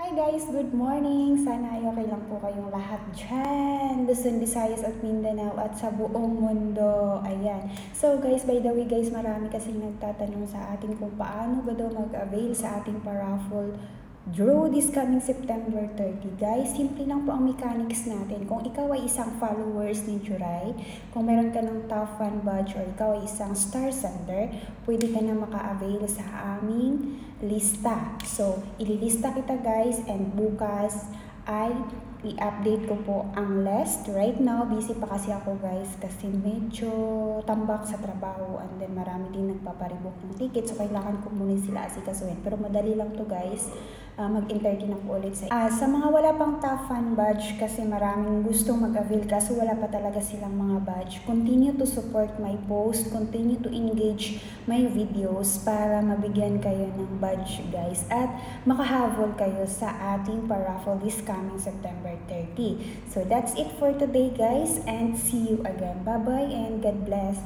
Hi guys, good morning! Sana ay okay lang po kayong lahat dyan. Luzon, Visayas at Mindanao at sa buong mundo. Ayan. So guys, by the way guys, marami kasi nagtatanong sa atin kung paano ba daw mag-avail sa ating paraffle draw this coming September 30. Guys, simple lang po ang mechanics natin. Kung ikaw ay isang followers ni Juray, kung meron ka ng top fan badge or ikaw ay isang star sender, pwede ka na maka-avail sa aming lista. So, ililista kita guys and bukas ay i-update ko po ang list. Right now, busy pa kasi ako guys kasi medyo tambak sa trabaho and then marami din nagpaparebook ng ticket so kailangan ko muna sila asikasuhin. Pero madali lang to guys. Mag-entertain ako ulit sa mga wala pang top fan badge kasi maraming gustong mag-avail kaso wala pa talaga silang mga badge. Continue to support my post, continue to engage my videos para mabigyan kayo ng badge guys at makahabol kayo sa ating paraffle this coming September 30. So that's it for today guys and see you again. Bye bye and God bless.